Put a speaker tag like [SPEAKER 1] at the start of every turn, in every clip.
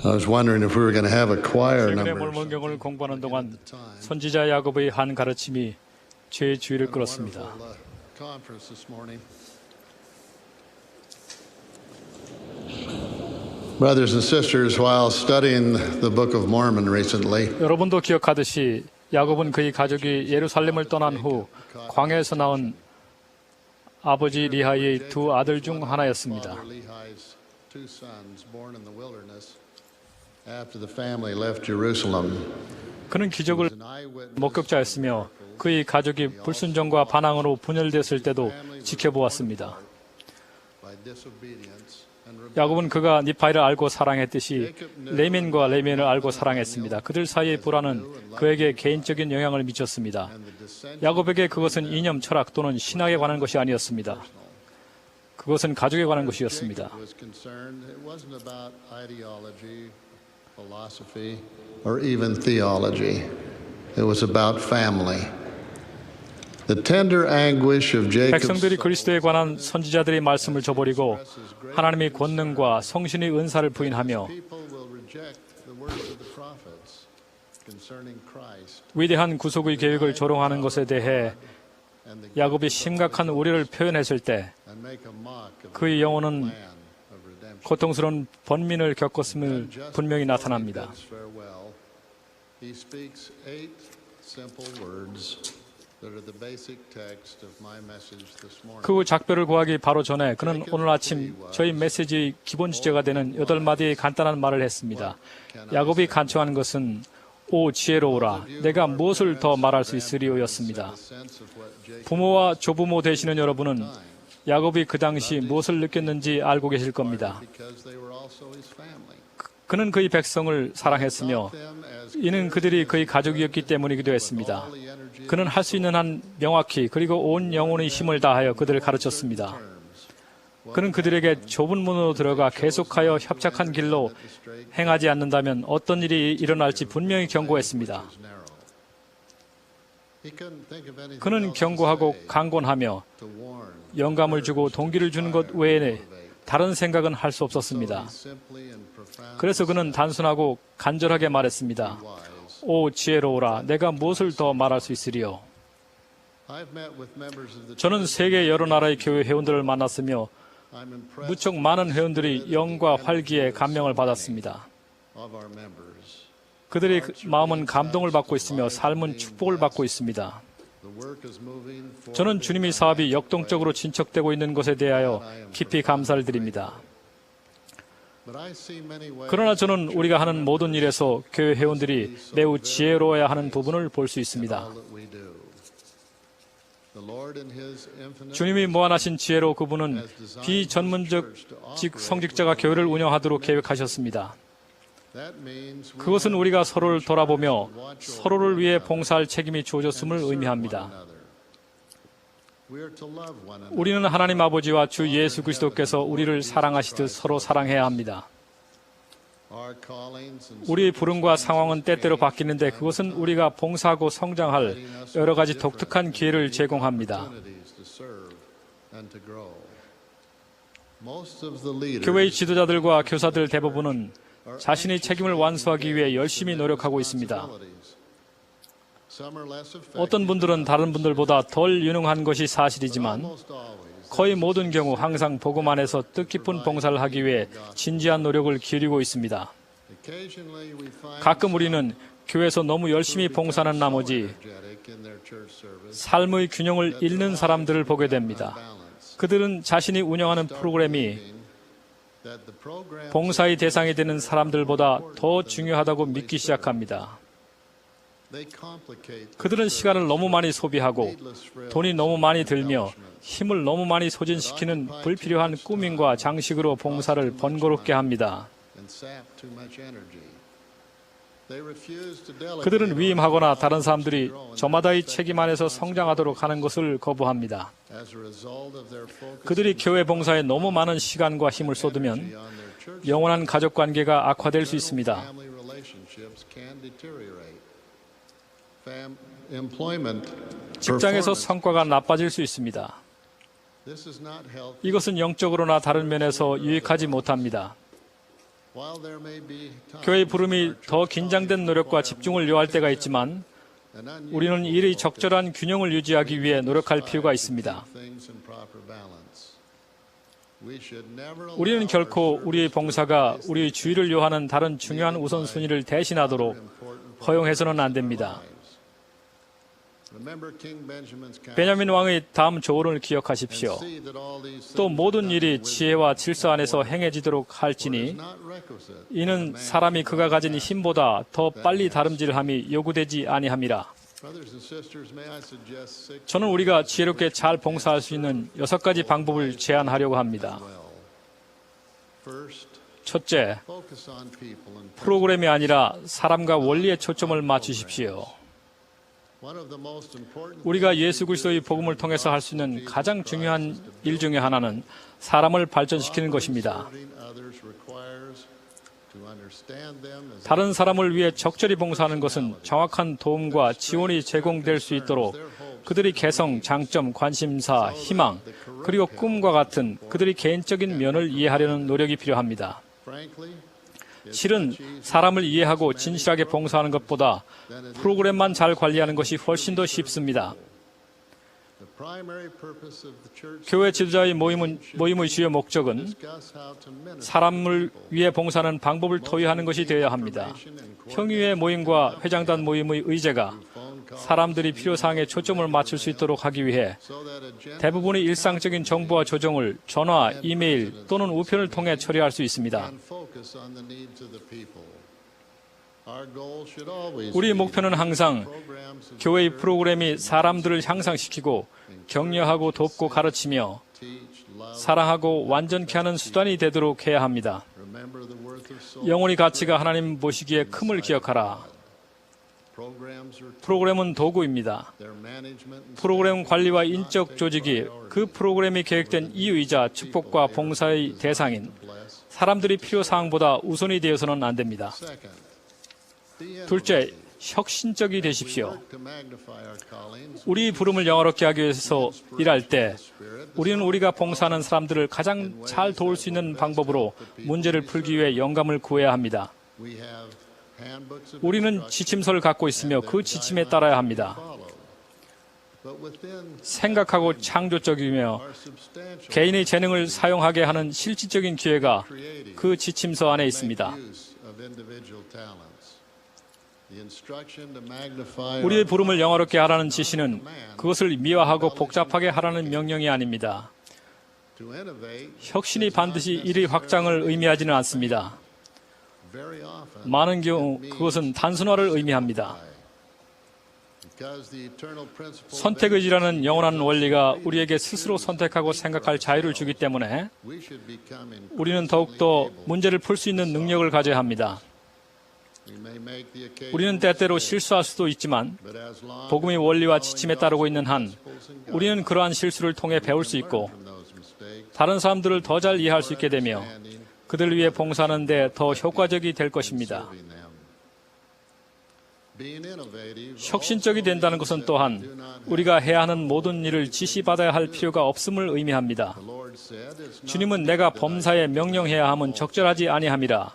[SPEAKER 1] I was wondering if we were going to have a choir
[SPEAKER 2] 최근에
[SPEAKER 1] number.
[SPEAKER 2] mormon경을 공부하는 동안 선지자 야곱의 한 가르침이 제 주의를 끌었습니다.
[SPEAKER 1] Conference this morning. Brothers and sisters, while studying the Book of Mormon recently,
[SPEAKER 2] 여러분도 기억하듯이 야곱은 그의 가족이 예루살렘을 떠난 후 광야에서 낳은 아버지 리하의 두 아들 중 하나였습니다.
[SPEAKER 1] Lehi's two sons born in the wilderness after the family left Jerusalem.
[SPEAKER 2] 그는 기적을
[SPEAKER 1] An eyewitness
[SPEAKER 2] 목격자였으며 그의 가족이 불순종과 반항으로 분열됐을 때도 지켜보았습니다.
[SPEAKER 1] by disobedience and rebellion.
[SPEAKER 2] 야곱은 그가 니파이를 알고 사랑했듯이 레멘과 레멘을 알고 사랑했습니다. 그들 사이의 불화는 그에게 개인적인 영향을 미쳤습니다. 야곱에게 그것은 이념, 철학 또는 신학에 관한 것이 아니었습니다. 그것은 가족에 관한 것이었습니다.
[SPEAKER 1] Jacob was concerned. It wasn't about ideology, philosophy, or even theology. It was about family. The tender anguish of Jacob's
[SPEAKER 2] 백성들이 그리스도에 관한 선지자들의 말씀을 저버리고 하나님의 권능과 성신의 은사를 부인하며
[SPEAKER 1] people will reject the words of the prophets concerning Christ
[SPEAKER 2] 위대한 구속의 계획을 조롱하는 것에 대해
[SPEAKER 1] and the
[SPEAKER 2] 야곱이 심각한 우려를 표현했을 때
[SPEAKER 1] and make a mock of the
[SPEAKER 2] 그의 영혼은
[SPEAKER 1] plan of redemption.
[SPEAKER 2] 고통스러운 번민을 겪었음을 분명히 나타납니다.
[SPEAKER 1] Jacob's farewell, he speaks 8 simple words that are the basic text of my message this morning.
[SPEAKER 2] 그 후 작별을 구하기 바로 전에 그는 오늘 아침 저희 메시지의 기본 주제가 되는 8마디의 간단한 말을 했습니다. 야곱이 간청하는 것은 오 지혜로우라 내가 무엇을 더 말할 수 있으리오였습니다.
[SPEAKER 1] Sense of what Jacob
[SPEAKER 2] 부모와 조부모 되시는 여러분은 야곱이 그 당시 무엇을 느꼈는지 알고 계실 겁니다.
[SPEAKER 1] because they were also his family.
[SPEAKER 2] 그는 그의 백성을 사랑했으며
[SPEAKER 1] Them as
[SPEAKER 2] 이는 그들이 그의 가족이었기 때문이기도 했습니다.
[SPEAKER 1] all the energy
[SPEAKER 2] 그는 할 수 있는 한 명확히 그리고 온 영혼의 힘을 다하여 그들을 가르쳤습니다. 그는 그들에게 좁은 문으로 들어가 계속하여 협착한 길로 행하지 않는다면 어떤 일이 일어날지 분명히 경고했습니다.
[SPEAKER 1] he couldn't think of anything
[SPEAKER 2] 그는
[SPEAKER 1] else to
[SPEAKER 2] 경고하고
[SPEAKER 1] say
[SPEAKER 2] 강권하며
[SPEAKER 1] to warn.
[SPEAKER 2] 영감을 주고 동기를 주는 것 외에 다른 생각은 할 수 없었습니다.
[SPEAKER 1] Simply and profoundly
[SPEAKER 2] 그래서 그는 단순하고 간절하게 말했습니다.
[SPEAKER 1] wise.
[SPEAKER 2] 오 지혜로우라 내가 무엇을 더 말할 수 있으리요.
[SPEAKER 1] I've met with members of the
[SPEAKER 2] 저는 세계 여러 나라의 교회 회원들을 만났으며
[SPEAKER 1] I'm impressed
[SPEAKER 2] 무척 많은 회원들이 영과 활기에 감명을 받았습니다.
[SPEAKER 1] of our members.
[SPEAKER 2] 그들의 마음은 감동을 받고 있으며 삶은 축복을 받고 있습니다.
[SPEAKER 1] The work is moving forward.
[SPEAKER 2] 저는 주님의 사업이 역동적으로 진척되고 있는 것에 대하여 깊이 감사를 드립니다.
[SPEAKER 1] But I see many ways
[SPEAKER 2] 그러나 저는 우리가 하는 모든 일에서 교회 회원들이 매우 지혜로워야 하는 부분을 볼 수 있습니다.
[SPEAKER 1] all that we do. The Lord in his infinite
[SPEAKER 2] 주님이 무한하신 지혜로 그분은 비전문적 성직자가 교회를 운영하도록 계획하셨습니다.
[SPEAKER 1] that means we
[SPEAKER 2] 그것은 우리가 서로를 돌아보며 서로를 위해 봉사할 책임이 주어졌음을 의미합니다.
[SPEAKER 1] we are to love one another.
[SPEAKER 2] 우리는 하나님 아버지와 주 예수 그리스도께서 우리를 사랑하시듯 서로 사랑해야 합니다.
[SPEAKER 1] Our callings and
[SPEAKER 2] 우리의 부름과 상황은 때때로 바뀌는데 그것은 우리가 봉사하고 성장할 여러 가지 독특한 기회를 제공합니다.
[SPEAKER 1] opportunities to serve and to grow. Most of the leaders
[SPEAKER 2] 교회의 지도자들과 교사들 대부분은 자신의 책임을 완수하기 위해 열심히 노력하고 있습니다.
[SPEAKER 1] some are less effective.
[SPEAKER 2] 어떤 분들은 다른 분들보다 덜 유능한 것이 사실이지만
[SPEAKER 1] Almost always
[SPEAKER 2] 거의 모든 경우 항상 복음 안에서 뜻깊은 봉사를 하기 위해 진지한 노력을 기울이고 있습니다.
[SPEAKER 1] occasionally we find
[SPEAKER 2] 가끔 우리는 교회에서 너무 열심히 봉사하는 나머지
[SPEAKER 1] energetic in their church service.
[SPEAKER 2] 삶의 균형을 잃는 사람들을 보게 됩니다.
[SPEAKER 1] Balance.
[SPEAKER 2] 그들은 자신이 운영하는 프로그램이
[SPEAKER 1] That the program
[SPEAKER 2] 봉사의 대상이 되는 사람들보다 더 중요하다고 믿기 시작합니다.
[SPEAKER 1] they complicate
[SPEAKER 2] 그들은 시간을 너무 많이 소비하고
[SPEAKER 1] needless frills
[SPEAKER 2] 돈이 너무 많이 들며 힘을 너무 많이 소진시키는 불필요한 꾸밈과 장식으로 봉사를 번거롭게 합니다.
[SPEAKER 1] and sap too much energy. They refuse to delegate
[SPEAKER 2] 그들은 위임하거나 다른 사람들이 저마다의 책임 안에서 성장하도록 하는 것을 거부합니다.
[SPEAKER 1] as a result of their focus
[SPEAKER 2] 그들이 교회 봉사에 너무 많은 시간과 힘을 쏟으면
[SPEAKER 1] on their church.
[SPEAKER 2] 영원한 가족 관계가 악화될 수 있습니다.
[SPEAKER 1] Family relationships can deteriorate. Employment
[SPEAKER 2] 직장에서
[SPEAKER 1] performance.
[SPEAKER 2] 성과가 나빠질 수 있습니다.
[SPEAKER 1] This is not healthy.
[SPEAKER 2] 이것은 영적으로나 다른 면에서 유익하지 못합니다.
[SPEAKER 1] While there may be
[SPEAKER 2] 교회의 부름이 더 긴장된 노력과 집중을 요할 때가 있지만 우리는 이의 적절한 균형을 유지하기 위해 노력할 필요가 있습니다. 우리는 결코 우리의 봉사가 우리의 주의를 요하는 다른 중요한 우선순위를 대신하도록 허용해서는 안 됩니다. 베냐민 왕의 다음 조언을 기억하십시오. 또 모든 일이 지혜와 질서 안에서 행해지도록 할지니 이는 사람이 그가 가진 힘보다 더 빨리 다름질함이 요구되지 아니함이라. 저는 우리가 지혜롭게 잘 봉사할 수 있는 6가지 방법을 제안하려고 합니다. 첫째, 프로그램이 아니라 사람과 원리에 초점을 맞추십시오. 우리가 예수 그리스도의 복음을 통해서 할 수 있는 가장 중요한 일 중에 하나는 사람을 발전시키는 것입니다. 다른 사람을 위해 적절히 봉사하는 것은 정확한 도움과 지원이 제공될 수 있도록 그들의 개성, 장점, 관심사, 희망, 그리고 꿈과 같은 그들의 개인적인 면을 이해하려는 노력이 필요합니다. 실은 사람을 이해하고 진실하게 봉사하는 것보다 프로그램만 잘 관리하는 것이 훨씬 더 쉽습니다. 교회 지도자의 모임의 주요 목적은 사람을 위해 봉사하는 방법을 토의하는 것이 되어야 합니다. 평의회 모임과 회장단 모임의 의제가 사람들이 필요사항에 초점을 맞출 수 있도록 하기 위해 대부분의 일상적인 정보와 조정을 전화, 이메일 또는 우편을 통해 처리할 수 있습니다. 우리의 목표는 항상 교회의 프로그램이 사람들을 향상시키고 격려하고 돕고 가르치며 사랑하고 완전케 하는 수단이 되도록 해야 합니다. 영혼의 가치가 하나님 보시기에 큼을 기억하라. 프로그램은 도구입니다. 프로그램 관리와 인적 조직이 그 프로그램이 계획된 이유이자 축복과 봉사의 대상인 사람들이 필요사항보다 우선이 되어서는 안 됩니다. 둘째, 혁신적이 되십시오. 우리 부름을 영화롭게 하기 위해서 일할 때 우리는 우리가 봉사하는 사람들을 가장 잘 도울 수 있는 방법으로 문제를 풀기 위해 영감을 구해야 합니다. 우리는 지침서를 갖고 있으며 그 지침에 따라야 합니다. 생각하고 창조적이며 개인의 재능을 사용하게 하는 실질적인 기회가 그 지침서 안에 있습니다. 우리의 부름을 영화롭게 하라는 지시는 그것을 미화하고 복잡하게 하라는 명령이 아닙니다. 혁신이 반드시 일의 확장을 의미하지는 않습니다. 많은 경우 그것은 단순화를 의미합니다. 선택의지라는 영원한 원리가 우리에게 스스로 선택하고 생각할 자유를 주기 때문에 우리는 더욱더 문제를 풀 수 있는 능력을 가져야 합니다. 우리는 때때로 실수할 수도 있지만 복음의 원리와 지침에 따르고 있는 한 우리는 그러한 실수를 통해 배울 수 있고 다른 사람들을 더 잘 이해할 수 있게 되며 그들을 위해 봉사하는 데 더 효과적이 될 것입니다. 혁신적이 된다는 것은 또한 우리가 해야 하는 모든 일을 지시받아야 할 필요가 없음을 의미합니다. 주님은 내가 범사에 명령해야 함은 적절하지 아니함이라.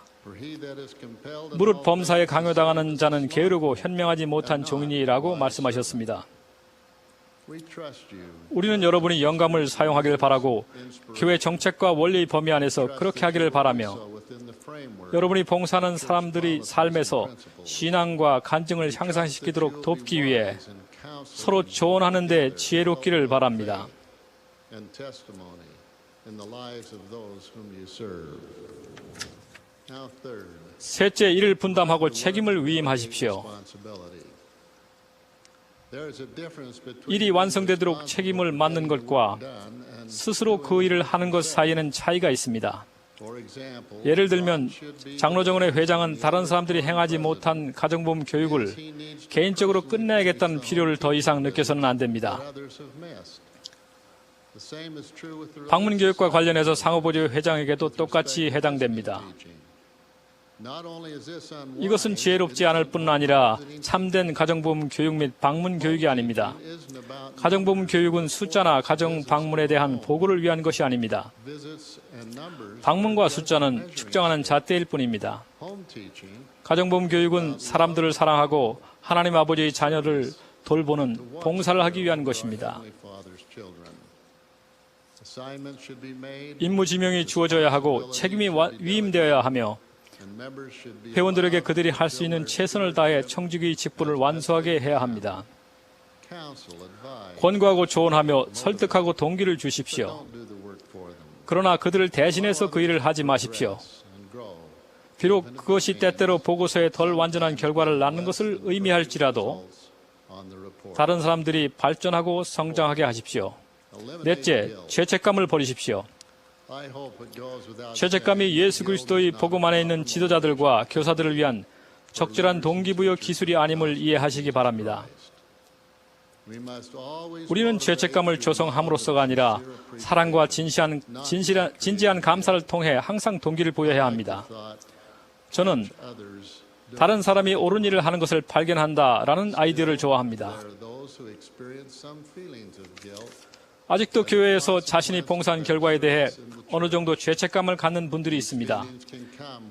[SPEAKER 2] 무릇 범사에 강요당하는 자는 게으르고 현명하지 못한 종이니라고 말씀하셨습니다. 우리는 여러분이 영감을 사용하기를 바라고 교회 정책과 원리의 범위 안에서 그렇게 하기를 바라며 여러분이 봉사하는 사람들이 삶에서 신앙과 간증을 향상시키도록 돕기 위해 서로 조언하는 데 지혜롭기를 바랍니다. 셋째, 이를 분담하고 책임을 위임하십시오. 일이 완성되도록 책임을 맡는 것과 스스로 그 일을 하는 것 사이에는 차이가 있습니다. 예를 들면 장로정원의 회장은 다른 사람들이 행하지 못한 가정부모 교육을 개인적으로 끝내야겠다는 필요를 더 이상 느껴서는 안 됩니다. 방문교육과 관련해서 상호보조 회장에게도 똑같이 해당됩니다. 이것은 지혜롭지 않을 뿐 아니라 참된 가정부문 교육 및 방문 교육이 아닙니다. 가정부문 교육은 숫자나 가정 방문에 대한 보고를 위한 것이 아닙니다. 방문과 숫자는 측정하는 잣대일 뿐입니다. 가정부문 교육은 사람들을 사랑하고 하나님 아버지의 자녀를 돌보는 봉사를 하기 위한 것입니다. 임무 지명이 주어져야 하고 책임이 위임되어야 하며 회원들에게 그들이 할 수 있는 최선을 다해 청지기의 직분을 완수하게 해야 합니다. 권고하고 조언하며 설득하고 동기를 주십시오. 그러나 그들을 대신해서 그 일을 하지 마십시오. 비록 그것이 때때로 보고서에 덜 완전한 결과를 낳는 것을 의미할지라도 다른 사람들이 발전하고 성장하게 하십시오. 넷째, 죄책감을 버리십시오. 죄책감이 예수 그리스도의 복음 안에 있는 지도자들과 교사들을 위한 적절한 동기부여 기술이 아님을 이해하시기 바랍니다. 우리는 죄책감을 조성함으로써가 아니라 사랑과 진지한 감사를 통해 항상 동기를 부여해야 합니다. 저는 다른 사람이 옳은 일을 하는 것을 발견한다라는 아이디어를 좋아합니다. 아직도 교회에서 자신이 봉사한 결과에 대해 어느 정도 죄책감을 갖는 분들이 있습니다.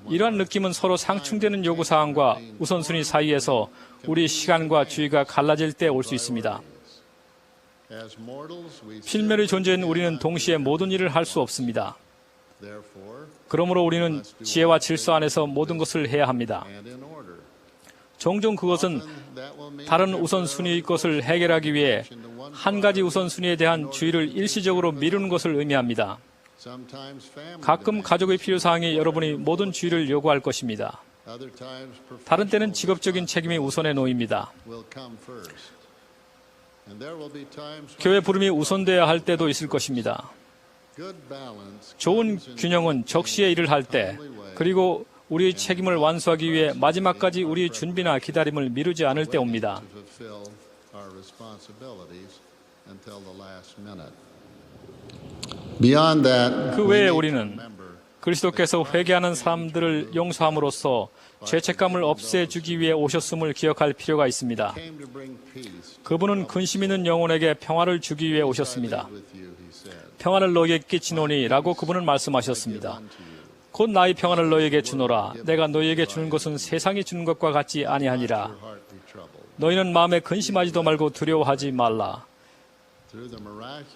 [SPEAKER 2] 이러한 느낌은 서로 상충되는 요구사항과 우선순위 사이에서 우리 시간과 주의가 갈라질 때 올 수 있습니다. 필멸의 존재인 우리는 동시에 모든 일을 할 수 없습니다. 그러므로 우리는 지혜와 질서 안에서 모든 것을 해야 합니다. 종종 그것은 다른 우선순위의 것을 해결하기 위해 한 가지 우선순위에 대한 주의를 일시적으로 미루는 것을 의미합니다. 가끔 가족의 필요사항이 여러분이 모든 주의를 요구할 것입니다. 다른 때는 직업적인 책임이 우선에 놓입니다. 교회 부름이 우선돼야 할 때도 있을 것입니다. 좋은 균형은 적시에 일을 할 때, 그리고 우리의 책임을 완수하기 위해 마지막까지 우리의 준비나 기다림을 미루지 않을 때 옵니다. 그 외에 우리는 그리스도께서 회개하는 사람들을 용서함으로써 죄책감을 없애주기 위해 오셨음을 기억할 필요가 있습니다. 그분은 근심 있는 영혼에게 평화를 주기 위해 오셨습니다. 평화를 너희에게 끼치노니 라고 그분은 말씀하셨습니다. 곧 나의 평화를 너희에게 주노라. 내가 너희에게 주는 것은 세상이 주는 것과 같지 아니하니라. 너희는 마음에 근심하지도 말고 두려워하지 말라.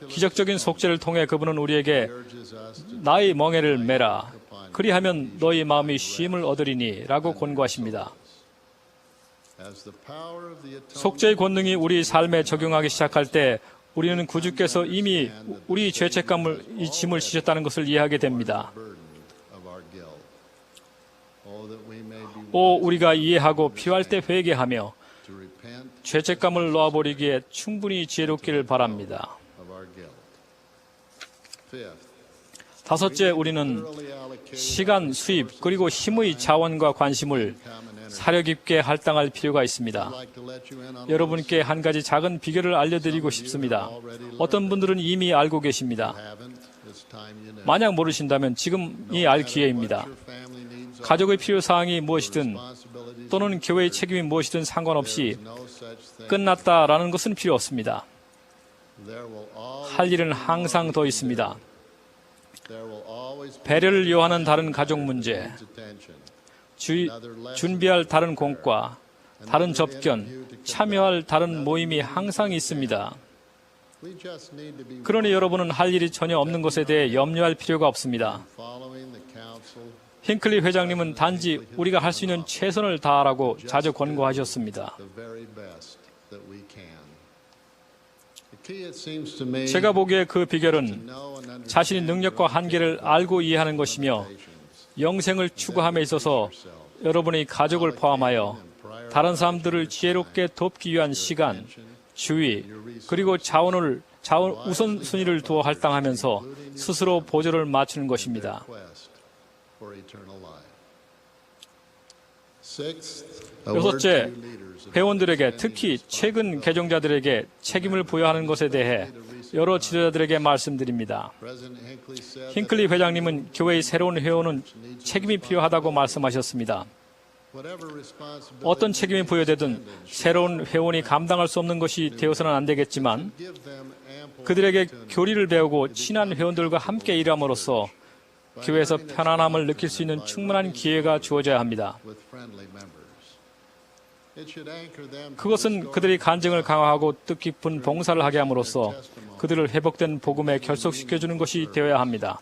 [SPEAKER 2] 기적적인 속죄를 통해 그분은 우리에게 나의 멍에를 메라. 그리하면 너희 마음이 쉼을 얻으리니 라고 권고하십니다. 속죄의 권능이 우리 삶에 적용하기 시작할 때 우리는 구주께서 이미 우리 죄책감을 이 짐을 지셨다는 것을 이해하게 됩니다. 우리가 이해하고 필요할 때 회개하며 죄책감을 놓아버리기에 충분히 지혜롭기를 바랍니다. 다섯째, 우리는 시간, 수입, 그리고 힘의 자원과 관심을 사려 깊게 할당할 필요가 있습니다. 여러분께 한 가지 작은 비결을 알려드리고 싶습니다. 어떤 분들은 이미 알고 계십니다. 만약 모르신다면 지금이 알 기회입니다. 가족의 필요사항이 무엇이든 또는 교회의 책임이 무엇이든 상관없이 끝났다라는 것은 필요 없습니다. 할 일은 항상 더 있습니다. 배려를 요하는 다른 가족 문제, 준비할 다른 공과, 다른 접견, 참여할 다른 모임이 항상 있습니다. 그러니 여러분은 할 일이 전혀 없는 것에 대해 염려할 필요가 없습니다. 힝클리 회장님은 단지 우리가 할 수 있는 최선을 다하라고 자주 권고하셨습니다. 제가 보기에 그 비결은 자신의 능력과 한계를 알고 이해하는 것이며 영생을 추구함에 있어서 여러분의 가족을 포함하여 다른 사람들을 지혜롭게 돕기 위한 시간, 주의, 그리고 자원 우선순위를 두어 할당하면서 스스로 보조를 맞추는 것입니다.
[SPEAKER 1] Sixth, a word to
[SPEAKER 2] 여섯째,
[SPEAKER 1] you leaders of
[SPEAKER 2] 회원들에게 특히 최근 개종자들에게 책임을 부여하는 것에 대해 여러 지도자들에게 말씀드립니다.
[SPEAKER 1] President Hinckley said
[SPEAKER 2] 힝클리 회장님은 교회의 새로운 회원은 책임이 필요하다고 말씀하셨습니다.
[SPEAKER 1] whatever responsibility
[SPEAKER 2] 어떤 책임이 부여되든 새로운 회원이 감당할 수 없는 것이 되어서는 안 되겠지만
[SPEAKER 1] give them ample
[SPEAKER 2] 그들에게 교리를 배우고 친한 회원들과 함께 일함으로써 교회에서 편안함을 느낄 수 있는 충분한 기회가 주어져야 합니다.
[SPEAKER 1] with friendly members. It should anchor them to
[SPEAKER 2] 그것은 그들이 간증을 강화하고 뜻깊은 봉사를 하게 함으로써 그들을 회복된 복음에 결속시켜주는 것이 되어야 합니다.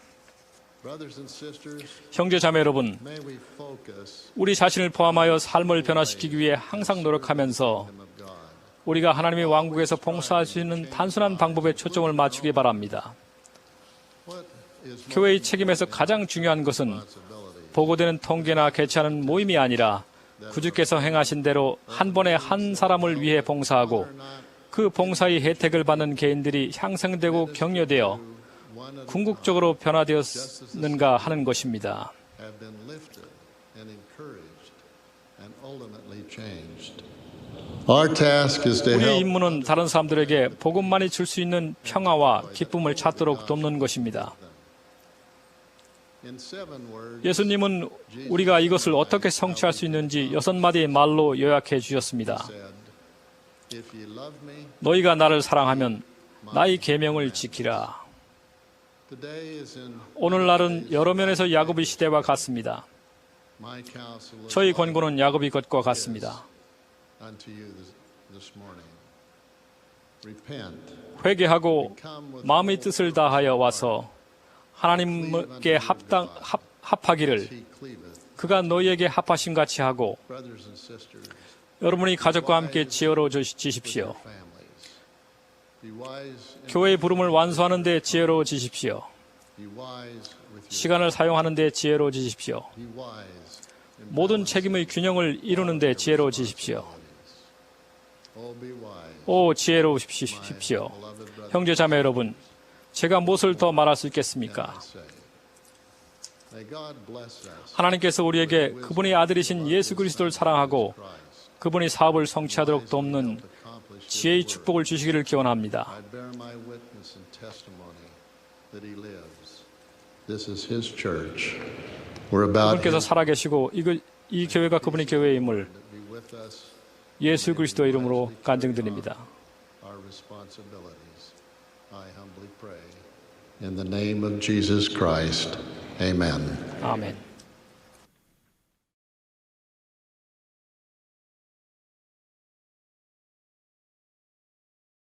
[SPEAKER 1] brothers and sisters,
[SPEAKER 2] 형제 자매 여러분,
[SPEAKER 1] may we focus
[SPEAKER 2] 우리 자신을 포함하여 삶을 변화시키기 위해 항상 노력하면서
[SPEAKER 1] of God.
[SPEAKER 2] 우리가 하나님의 왕국에서 봉사할 수 있는 단순한 방법에 초점을 맞추기 바랍니다.
[SPEAKER 1] What is
[SPEAKER 2] 교회의 책임에서 가장 중요한 것은
[SPEAKER 1] responsibility?
[SPEAKER 2] 보고되는 통계나 개최하는 모임이 아니라 구주께서 행하신 대로 한 번에 한 사람을 위해 봉사하고 그 봉사의 혜택을 받는 개인들이 향상되고 격려되어 궁극적으로 변화되었는가 하는 것입니다.
[SPEAKER 1] Have been lifted and encouraged and ultimately changed. Our task is to
[SPEAKER 2] 우리의
[SPEAKER 1] help
[SPEAKER 2] 임무는 다른 사람들에게 복음만이 줄 수 있는 평화와 기쁨을 찾도록 돕는 것입니다.
[SPEAKER 1] in 7 words
[SPEAKER 2] 예수님은 우리가 이것을 어떻게 성취할 수 있는지 6마디의 말로 요약해 주셨습니다.
[SPEAKER 1] said, if ye love me,
[SPEAKER 2] 너희가 나를 사랑하면 나의 계명을 지키라.
[SPEAKER 1] today is in
[SPEAKER 2] 오늘날은 여러 면에서 야곱의 시대와 같습니다.
[SPEAKER 1] my counsel is
[SPEAKER 2] 저희 권고는 야곱의 것과 같습니다.
[SPEAKER 1] unto you this morning. Repent,
[SPEAKER 2] 회개하고
[SPEAKER 1] come with
[SPEAKER 2] 마음의 뜻을 다하여 와서 하나님께 합하기를
[SPEAKER 1] he cleaveth.
[SPEAKER 2] 그가 너희에게 합하심 같이 하고
[SPEAKER 1] Brothers and sisters,
[SPEAKER 2] 여러분이 가족과 함께 지혜로워지십시오.
[SPEAKER 1] families, be wise in
[SPEAKER 2] 교회의 부름을 완수하는 데 지혜로워지십시오.
[SPEAKER 1] be wise with your
[SPEAKER 2] 시간을 사용하는 데 지혜로워지십시오.
[SPEAKER 1] be wise in
[SPEAKER 2] 모든 책임의 균형을 이루는 데 지혜로워지십시오.
[SPEAKER 1] oh be wise.
[SPEAKER 2] 오 지혜로우십시오.
[SPEAKER 1] Beloved brother,
[SPEAKER 2] 형제 자매 여러분, 제가 무엇을 더 말할 수 있겠습니까?
[SPEAKER 1] I say, may God bless us.
[SPEAKER 2] 하나님께서 우리에게 그분의 아들이신 예수 그리스도를 사랑하고
[SPEAKER 1] Christ,
[SPEAKER 2] 그분이 사업을 성취하도록 돕는
[SPEAKER 1] accomplished
[SPEAKER 2] 지혜의 축복을 주시기를 기원합니다.
[SPEAKER 1] I bear my witness and testimony that he lives. This is his church. We're about
[SPEAKER 2] 그분께서 살아계시고 이 교회가 그분의 교회임을
[SPEAKER 1] to be with us,
[SPEAKER 2] 예수 그리스도의 이름으로 간증드립니다.
[SPEAKER 1] our responsibilities. I humbly pray. In the name of Jesus Christ, amen.
[SPEAKER 2] 아멘.